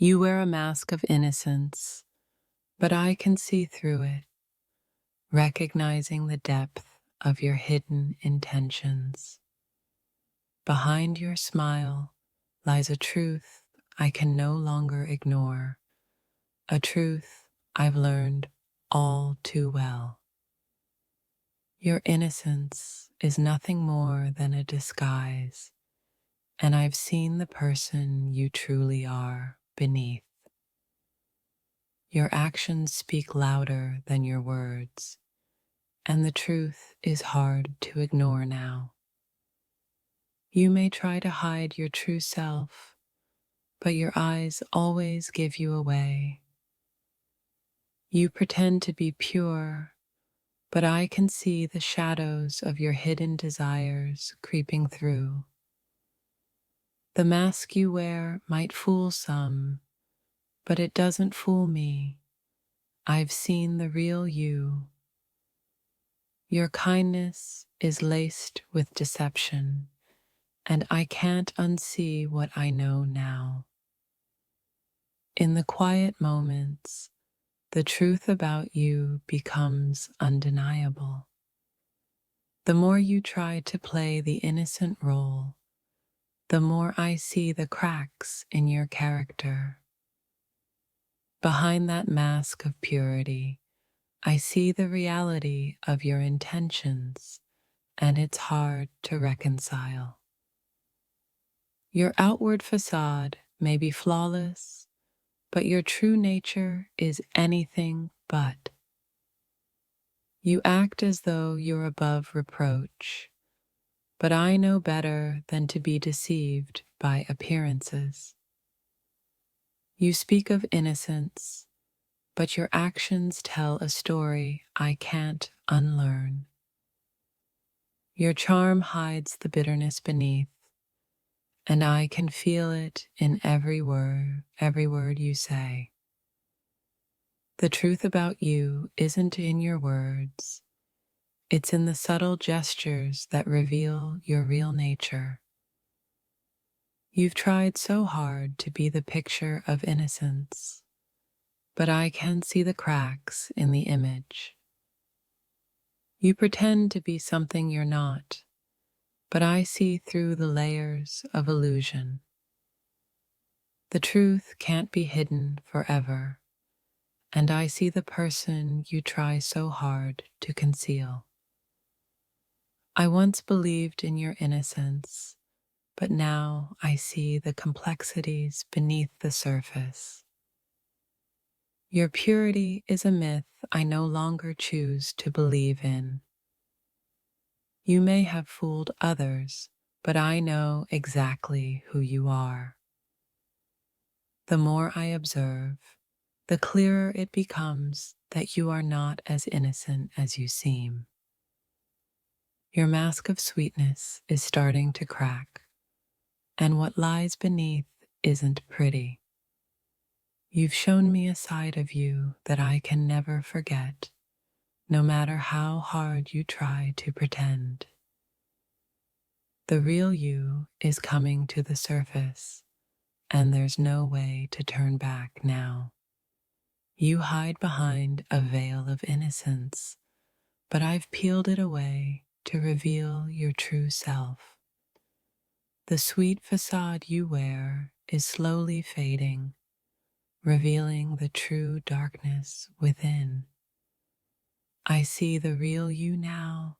You wear a mask of innocence, but I can see through it, recognizing the depth of your hidden intentions. Behind your smile lies a truth I can no longer ignore, a truth I've learned all too well. Your innocence is nothing more than a disguise, and I've seen the person you truly are beneath. Your actions speak louder than your words, and the truth is hard to ignore now. You may try to hide your true self, but your eyes always give you away. You pretend to be pure, but I can see the shadows of your hidden desires creeping through. The mask you wear might fool some, but it doesn't fool me. I've seen the real you. Your kindness is laced with deception, and I can't unsee what I know now. In the quiet moments, the truth about you becomes undeniable. The more you try to play the innocent role, the more I see the cracks in your character. Behind that mask of purity, I see the reality of your intentions, and it's hard to reconcile. Your outward facade may be flawless, but your true nature is anything but. You act as though you're above reproach, but I know better than to be deceived by appearances. You speak of innocence, but your actions tell a story I can't unlearn. Your charm hides the bitterness beneath, and I can feel it in every word you say. The truth about you isn't in your words, it's in the subtle gestures that reveal your real nature. You've tried so hard to be the picture of innocence, but I can see the cracks in the image. You pretend to be something you're not, but I see through the layers of illusion. The truth can't be hidden forever, and I see the person you try so hard to conceal. I once believed in your innocence, but now I see the complexities beneath the surface. Your purity is a myth I no longer choose to believe in. You may have fooled others, but I know exactly who you are. The more I observe, the clearer it becomes that you are not as innocent as you seem. Your mask of sweetness is starting to crack, and what lies beneath isn't pretty. You've shown me a side of you that I can never forget, no matter how hard you try to pretend. The real you is coming to the surface, and there's no way to turn back now. You hide behind a veil of innocence, but I've peeled it away to reveal your true self. The sweet facade you wear is slowly fading, revealing the true darkness within. I see the real you now,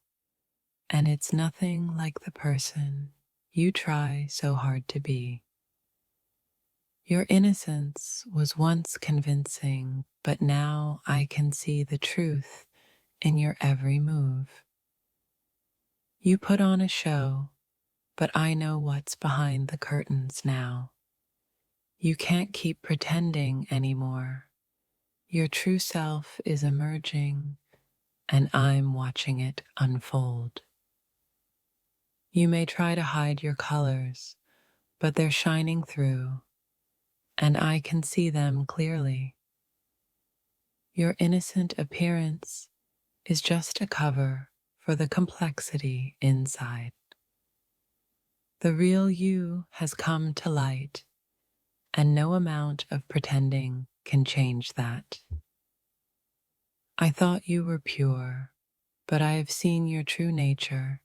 and it's nothing like the person you try so hard to be. Your innocence was once convincing, but now I can see the truth in your every move. You put on a show, but I know what's behind the curtains now. You can't keep pretending anymore. Your true self is emerging, and I'm watching it unfold. You may try to hide your colors, but they're shining through, and I can see them clearly. Your innocent appearance is just a cover for the complexity inside. The real you has come to light, and no amount of pretending can change that. I thought you were pure, but I have seen your true nature,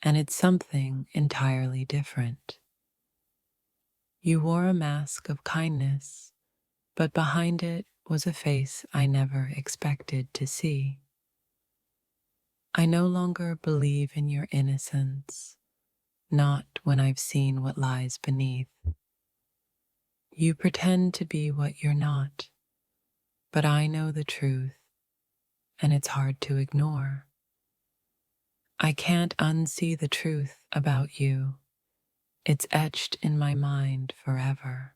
and it's something entirely different. You wore a mask of kindness, but behind it was a face I never expected to see. I no longer believe in your innocence, not when I've seen what lies beneath. You pretend to be what you're not, but I know the truth, and it's hard to ignore. I can't unsee the truth about you. It's etched in my mind forever.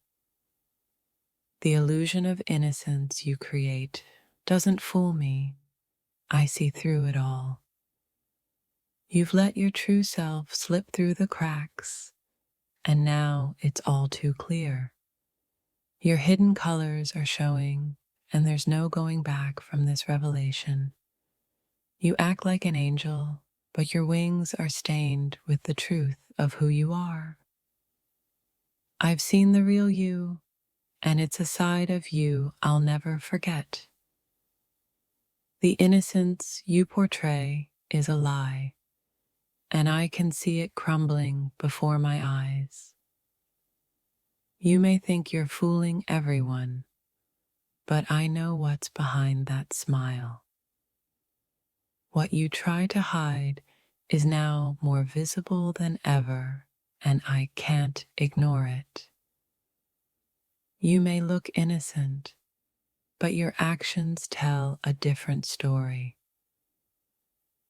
The illusion of innocence you create doesn't fool me. I see through it all. You've let your true self slip through the cracks, and now it's all too clear. Your hidden colors are showing, and there's no going back from this revelation. You act like an angel, but your wings are stained with the truth of who you are. I've seen the real you, and it's a side of you I'll never forget. The innocence you portray is a lie, and I can see it crumbling before my eyes. You may think you're fooling everyone, but I know what's behind that smile. What you try to hide is now more visible than ever, and I can't ignore it. You may look innocent, but your actions tell a different story.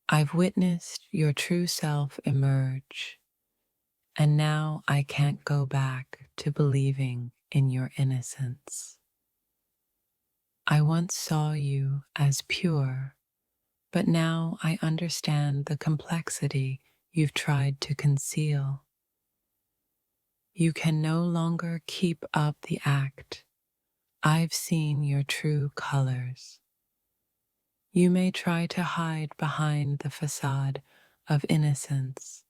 I've witnessed your true self emerge, and now I can't go back to believing in your innocence. I once saw you as pure, but now I understand the complexity you've tried to conceal. You can no longer keep up the act. I've seen your true colors. You may try to hide behind the facade of innocence,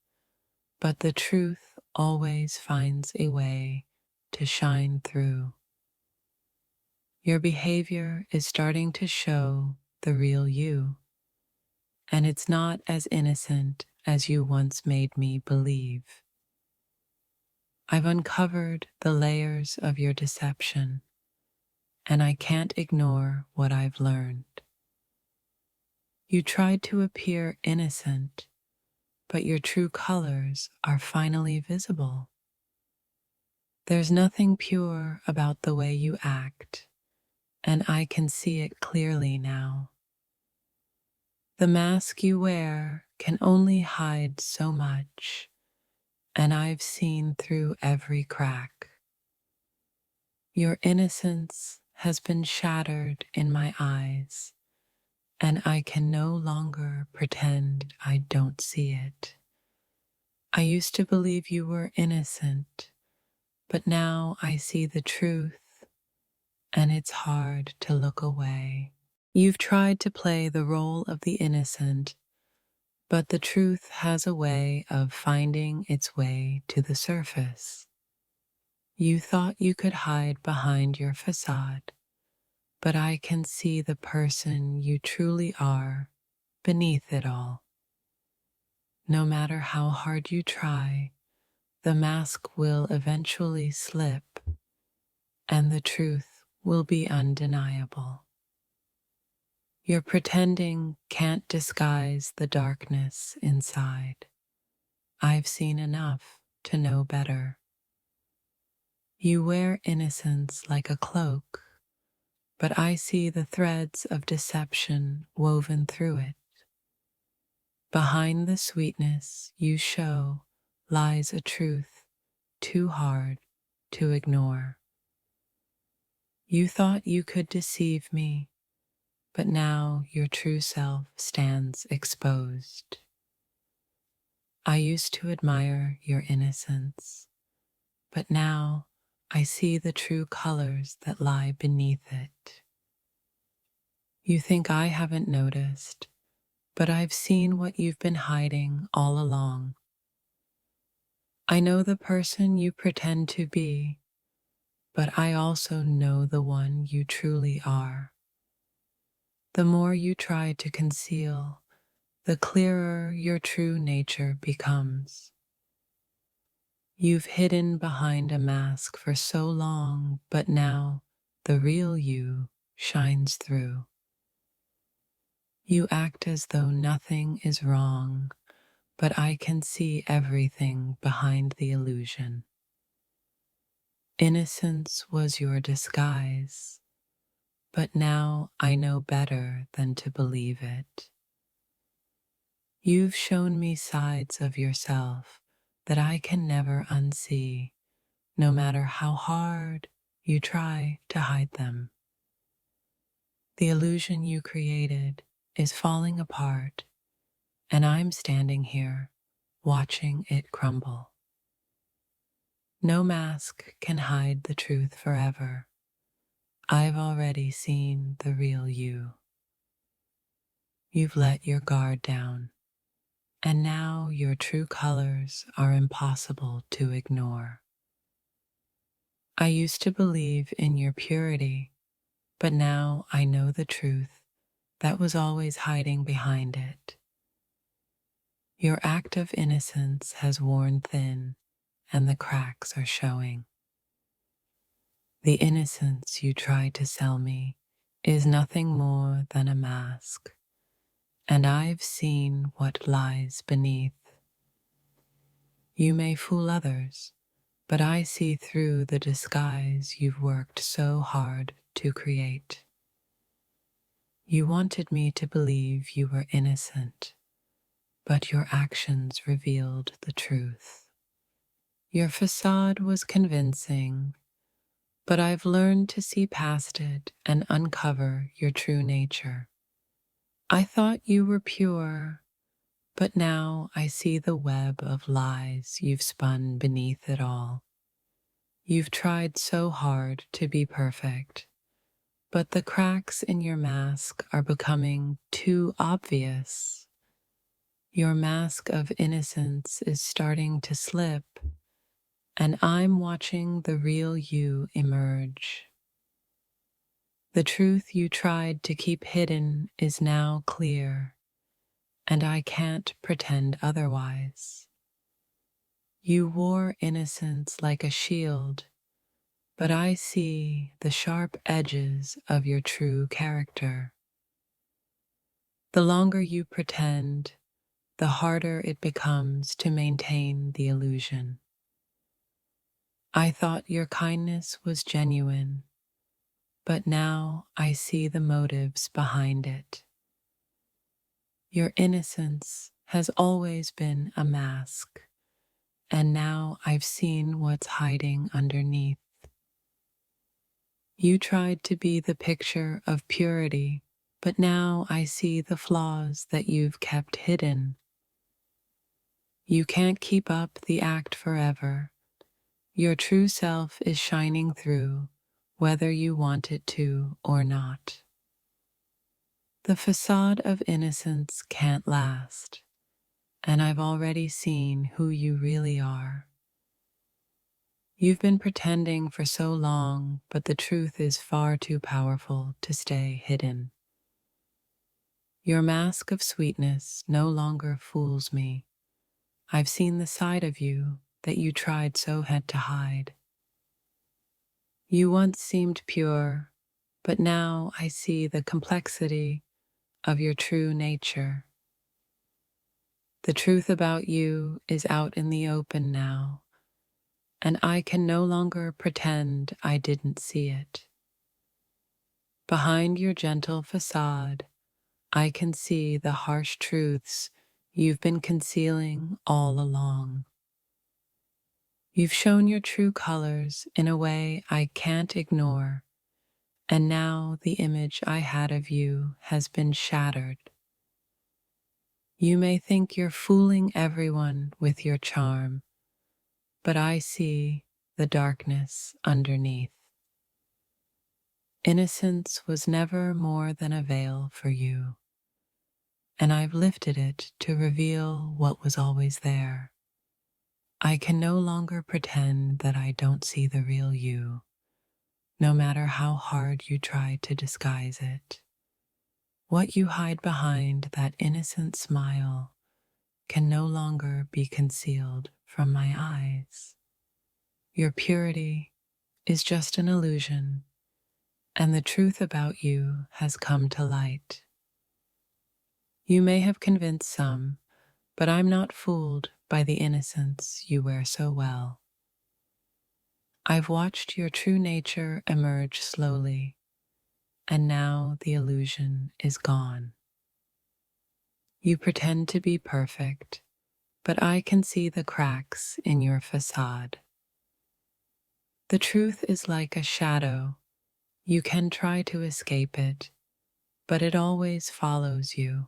but the truth always finds a way to shine through. Your behavior is starting to show the real you, and it's not as innocent as you once made me believe. I've uncovered the layers of your deception, and I can't ignore what I've learned. You tried to appear innocent, but your true colors are finally visible. There's nothing pure about the way you act, and I can see it clearly now. The mask you wear can only hide so much, and I've seen through every crack. Your innocence has been shattered in my eyes, and I can no longer pretend I don't see it. I used to believe you were innocent, but now I see the truth, and it's hard to look away. You've tried to play the role of the innocent, but the truth has a way of finding its way to the surface. You thought you could hide behind your facade, but I can see the person you truly are beneath it all. No matter how hard you try, the mask will eventually slip, and the truth will be undeniable. Your pretending can't disguise the darkness inside. I've seen enough to know better. You wear innocence like a cloak, but I see the threads of deception woven through it. Behind the sweetness you show lies a truth too hard to ignore. You thought you could deceive me, but now your true self stands exposed. I used to admire your innocence, but now I see the true colors that lie beneath it. You think I haven't noticed, but I've seen what you've been hiding all along. I know the person you pretend to be, but I also know the one you truly are. The more you try to conceal, the clearer your true nature becomes. You've hidden behind a mask for so long, but now the real you shines through. You act as though nothing is wrong, but I can see everything behind the illusion. Innocence was your disguise, but now I know better than to believe it. You've shown me sides of yourself that I can never unsee, no matter how hard you try to hide them. The illusion you created is falling apart, and I'm standing here watching it crumble. No mask can hide the truth forever. I've already seen the real you. You've let your guard down, and now your true colors are impossible to ignore. I used to believe in your purity, but now I know the truth that was always hiding behind it. Your act of innocence has worn thin, and the cracks are showing. The innocence you tried to sell me is nothing more than a mask, and I've seen what lies beneath. You may fool others, but I see through the disguise you've worked so hard to create. You wanted me to believe you were innocent, but your actions revealed the truth. Your facade was convincing, but I've learned to see past it and uncover your true nature. I thought you were pure, but now I see the web of lies you've spun beneath it all. You've tried so hard to be perfect, but the cracks in your mask are becoming too obvious. Your mask of innocence is starting to slip, and I'm watching the real you emerge. The truth you tried to keep hidden is now clear, and I can't pretend otherwise. You wore innocence like a shield, but I see the sharp edges of your true character. The longer you pretend, the harder it becomes to maintain the illusion. I thought your kindness was genuine, but now I see the motives behind it. Your innocence has always been a mask, and now I've seen what's hiding underneath. You tried to be the picture of purity, but now I see the flaws that you've kept hidden. You can't keep up the act forever. Your true self is shining through, whether you want it to or not. The facade of innocence can't last, and I've already seen who you really are. You've been pretending for so long, but the truth is far too powerful to stay hidden. Your mask of sweetness no longer fools me. I've seen the side of you that you tried so hard to hide. You once seemed pure, but now I see the complexity of your true nature. The truth about you is out in the open now, and I can no longer pretend I didn't see it. Behind your gentle facade, I can see the harsh truths you've been concealing all along. You've shown your true colors in a way I can't ignore, and now the image I had of you has been shattered. You may think you're fooling everyone with your charm, but I see the darkness underneath. Innocence was never more than a veil for you, and I've lifted it to reveal what was always there. I can no longer pretend that I don't see the real you, no matter how hard you try to disguise it. What you hide behind that innocent smile can no longer be concealed from my eyes. Your purity is just an illusion, and the truth about you has come to light. You may have convinced some, but I'm not fooled by the innocence you wear so well. I've watched your true nature emerge slowly, and now the illusion is gone. You pretend to be perfect, but I can see the cracks in your facade. The truth is like a shadow. You can try to escape it, but it always follows you.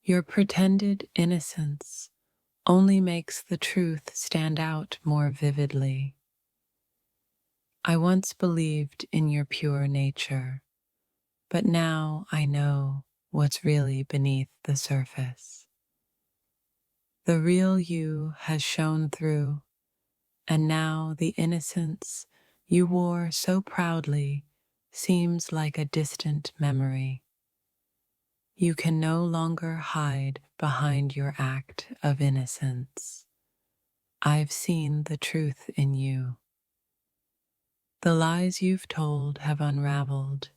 Your pretended innocence only makes the truth stand out more vividly. I once believed in your pure nature, but now I know what's really beneath the surface. The real you has shown through, and now the innocence you wore so proudly seems like a distant memory. You can no longer hide behind your act of innocence. I've seen the truth in you. The lies you've told have unraveled,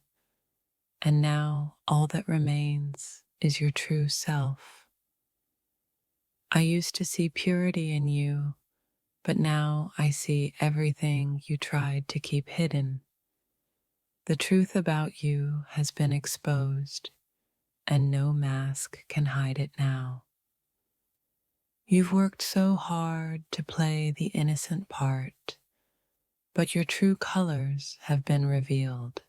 and now all that remains is your true self. I used to see purity in you, but now I see everything you tried to keep hidden. The truth about you has been exposed, and no mask can hide it now. You've worked so hard to play the innocent part, but your true colors have been revealed.